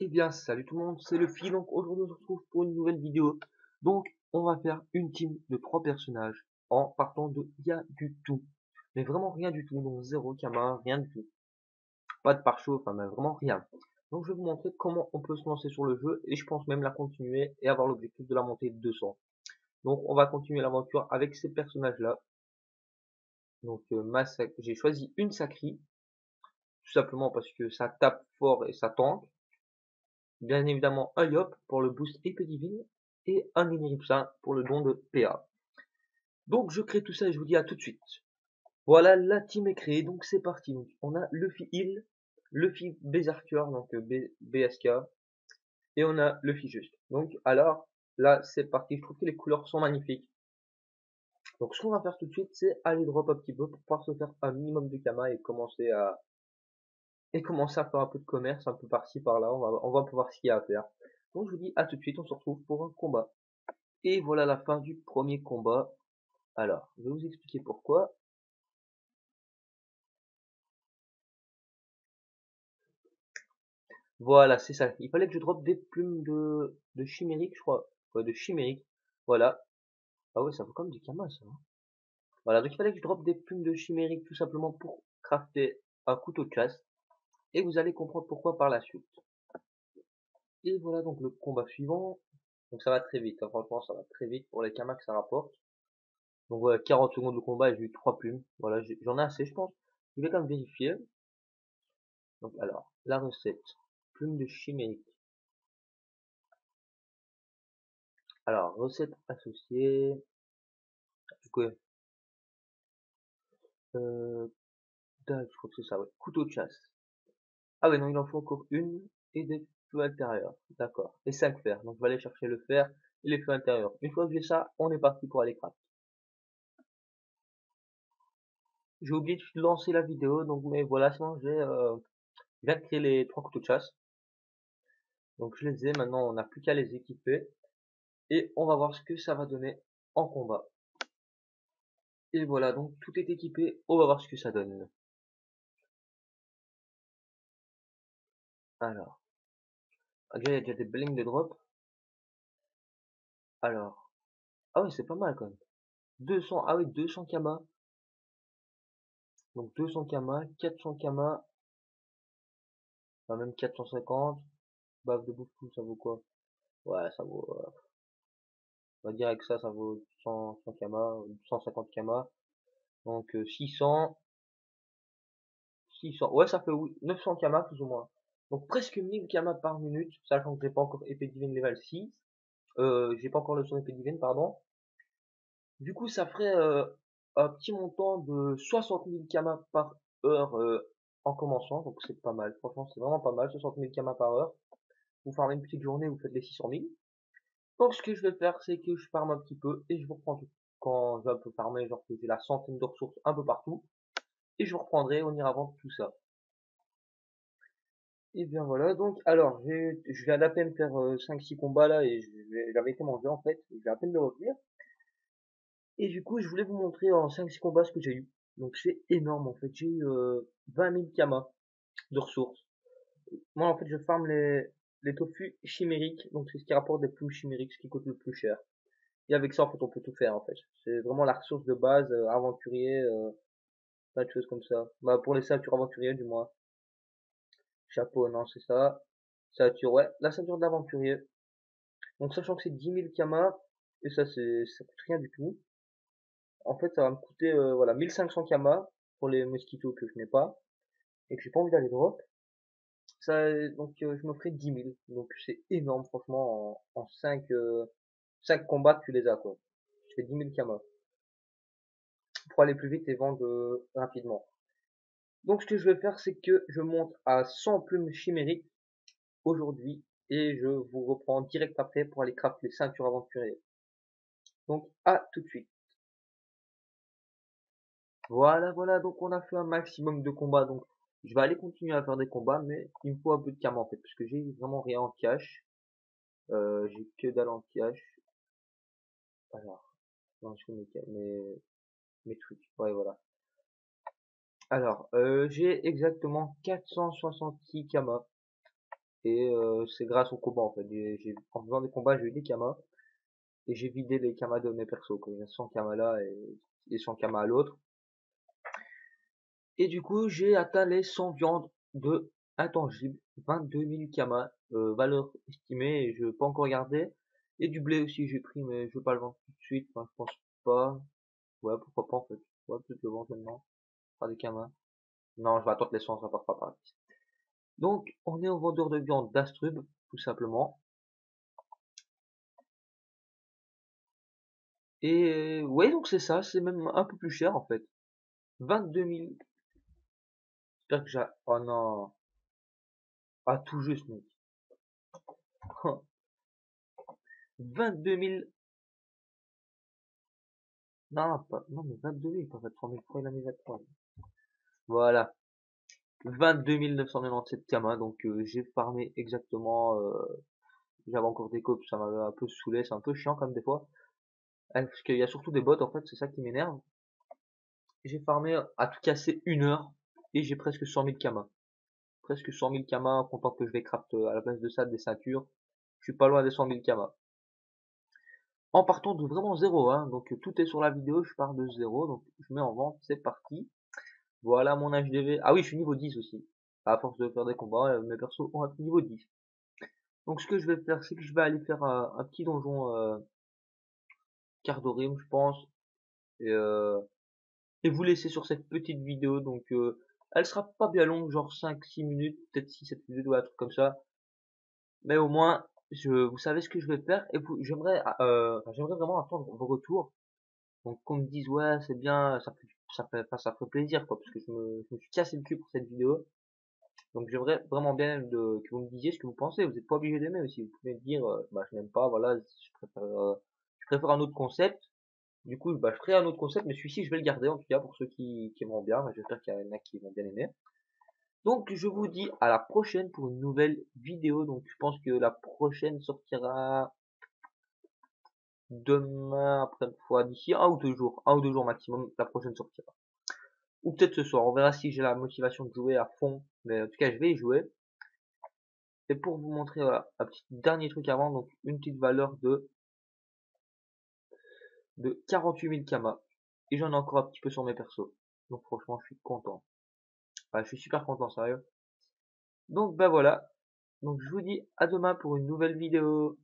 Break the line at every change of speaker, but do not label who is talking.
Eh bien, salut tout le monde, c'est Luffy. Donc aujourd'hui, on se retrouve pour une nouvelle vidéo. Donc, on va faire une team de 3 personnages en partant de rien du tout. Mais vraiment rien du tout, donc zéro Kama, rien du tout. Pas de pare-chaud, enfin, mais vraiment rien. Donc, je vais vous montrer comment on peut se lancer sur le jeu et je pense même la continuer et avoir l'objectif de la montée de 200. Donc, on va continuer l'aventure avec ces personnages-là. Donc, j'ai choisi une Sakri, tout simplement parce que ça tape fort et ça tank. Bien évidemment un Yop pour le boost épée divine et un Eniripsa pour le don de PA. Donc je crée tout ça et je vous dis à tout de suite. Voilà, la team est créée, donc c'est parti. Donc, on a Luffy Heal, Luffy Berserker, donc BSK, et on a Luffy Juste. Donc alors, là c'est parti, je trouve que les couleurs sont magnifiques. Donc ce qu'on va faire tout de suite, c'est aller drop un petit peu pour pouvoir se faire un minimum de Kama et commencer à faire un peu de commerce, un peu par-ci par-là, on va pouvoir ce qu'il y a à faire. Donc je vous dis à tout de suite, on se retrouve pour un combat. Et voilà la fin du premier combat. Alors, je vais vous expliquer pourquoi. Voilà, c'est ça. Il fallait que je drop des plumes de chimérique, je crois. Ouais, de chimérique. Voilà. Ah ouais, ça vaut comme du Kama, ça, hein. Voilà, donc il fallait que je drop des plumes de chimérique tout simplement pour crafter un couteau de chasse. Et vous allez comprendre pourquoi par la suite. Et voilà donc le combat suivant. Donc ça va très vite, hein. Franchement, ça va très vite pour les Kamas que ça rapporte. Donc voilà, 40 secondes de combat et j'ai eu 3 plumes. Voilà, j'en ai assez, je pense. Je vais quand même vérifier. Donc alors, la recette. Plume de chimérique. Alors, recette associée. Du coup, euh, je crois que c'est ça, ouais. Couteau de chasse. Ah ouais, non, il en faut encore une et des feux intérieurs. D'accord. Et 5 fers. Donc, je vais aller chercher le fer et les feux intérieurs. Une fois que j'ai ça, on est parti pour aller craft. J'ai oublié de lancer la vidéo, donc, mais voilà, sinon je viens de créer les 3 couteaux de chasse. Donc, je les ai. Maintenant, on n'a plus qu'à les équiper. Et on va voir ce que ça va donner en combat. Et voilà, donc tout est équipé. On va voir ce que ça donne. Alors, déjà, il y a déjà des blinks de drop. Alors, ah oui, c'est pas mal quand même. 200, ah oui, 200 Kama. Donc 200 Kama, 400 Kama, enfin même 450. Bave de bouffe, ça vaut quoi? Ouais, ça vaut, on va dire avec ça vaut 100 Kama, 150 Kama. Donc 600, 600, ouais, ça fait oui, 900 Kama plus ou moins. Donc presque 1000 Kama par minute, sachant que j'ai pas encore épée divine level 6. J'ai pas encore le son épée divine, pardon. Du coup, ça ferait un petit montant de 60 000 Kama par heure en commençant, donc c'est pas mal. Franchement, c'est vraiment pas mal, 60 000 Kama par heure. Vous farmez une petite journée, vous faites les 600 000. Donc, ce que je vais faire, c'est que je farme un petit peu et je vous reprends tout. Quand j'ai un peu farmé, genre que j'ai la centaine de ressources un peu partout, et je vous reprendrai, on ira vendre tout ça. Et bien voilà, donc, alors, je viens d'à peine faire 5-6 combats là, et j'avais été mangé en fait, je vais à peine de revenir. Et du coup, je voulais vous montrer en 5-6 combats ce que j'ai eu. Donc c'est énorme en fait, j'ai eu 20 000 Kama de ressources. Moi en fait je farm les tofu chimériques, donc c'est ce qui rapporte des plumes chimériques, ce qui coûte le plus cher. Et avec ça en fait on peut tout faire en fait. C'est vraiment la ressource de base, aventurier, plein de choses comme ça. Bah pour les ceintures aventuriers du moins. Chapeau, non c'est ça. Ceinture, ouais, la ceinture d'aventurier. Donc sachant que c'est 10 000 Kama, et ça coûte rien du tout. En fait ça va me coûter voilà 1500 Kama pour les mosquitos que je n'ai pas et que j'ai pas envie d'aller drop. Ça, donc je me ferai 10 000. Donc c'est énorme franchement en 5 combats tu les as quoi. Je fais 10 000 Kama pour aller plus vite et vendre rapidement. Donc ce que je vais faire c'est que je monte à 100 plumes chimériques aujourd'hui et je vous reprends direct après pour aller craft les ceintures aventurières. Donc à tout de suite. Voilà, voilà, donc on a fait un maximum de combats. Donc je vais aller continuer à faire des combats mais il me faut un peu de Kama en fait parce que j'ai vraiment rien en cash. J'ai que dalle en cash. Alors, non, je fais mes trucs. Ouais, voilà. Alors, j'ai exactement 466 Kama. Et c'est grâce au combat en fait. En faisant des combats, j'ai eu des kamas. Et j'ai vidé les kamas de mes persos. Quoi. Il y a 100 kamas là et 100 kamas à l'autre. Et du coup, j'ai atteint les 100 viandes de intangibles. 22 000 kamas. Valeur estimée. Et je peux pas encore regarder. Et du blé aussi j'ai pris, mais je veux pas le vendre tout de suite. Enfin, je pense pas. Ouais, pourquoi pas en fait. Ouais, peut-être le vendre maintenant. Pas des kamas. Non, je vais attendre l'essence, ça part pas par ici. Donc, on est au vendeur de viande d'Astrub, tout simplement. Et ouais, donc c'est ça, c'est même un peu plus cher en fait. 22 000. J'espère que j'ai... Oh non. Ah, tout juste, mec. 22 000. Non, pas... non, mais 22 000, pas 23 000. Pourquoi il a mis 23 000? Voilà. 22 997 kamas, donc j'ai farmé exactement... J'avais encore des copes, ça m'avait un peu saoulé, c'est un peu chiant comme des fois. Parce qu'il y a surtout des bots en fait, c'est ça qui m'énerve. J'ai farmé à tout casser 1 heure et j'ai presque 100 000 kamas. Presque 100 000 kamas, content que je vais craft à la place de ça des ceintures. Je suis pas loin des 100 000 kamas. En partant de vraiment zéro, hein. Donc tout est sur la vidéo, je pars de zéro, donc je mets en vente, c'est parti. Voilà mon HDV. Ah oui, je suis niveau 10 aussi. À force de faire des combats, mes persos ont un niveau 10. Donc ce que je vais faire, c'est que je vais aller faire un petit donjon Cardorim, je pense. Et, euh, et vous laisser sur cette petite vidéo. Donc elle sera pas bien longue, genre 5-6 minutes, peut-être 6-7 minutes ou un truc comme ça. Mais au moins, vous savez ce que je vais faire. Et j'aimerais vraiment entendre vos retours. Donc qu'on me dise ouais c'est bien, enfin, ça ferait plaisir quoi, parce que je me suis cassé le cul pour cette vidéo. Donc j'aimerais vraiment bien que vous me disiez ce que vous pensez. Vous n'êtes pas obligé d'aimer aussi. Vous pouvez me dire bah je n'aime pas, voilà, je préfère un autre concept. Du coup bah je ferai un autre concept, mais celui-ci je vais le garder en tout cas pour ceux qui aimeront bien. J'espère qu'il y en a qui vont bien aimer. Donc je vous dis à la prochaine pour une nouvelle vidéo. Donc je pense que la prochaine sortira demain après-fois, d'ici 1 ou 2 jours, 1 ou 2 jours maximum, la prochaine sortira. Ou peut-être ce soir, on verra si j'ai la motivation de jouer à fond, mais en tout cas je vais y jouer. Et pour vous montrer voilà, un petit dernier truc avant, donc une petite valeur de 48 000 kamas. Et j'en ai encore un petit peu sur mes persos. Donc franchement je suis content. Enfin, je suis super content, sérieux. Donc bah voilà. Donc je vous dis à demain pour une nouvelle vidéo.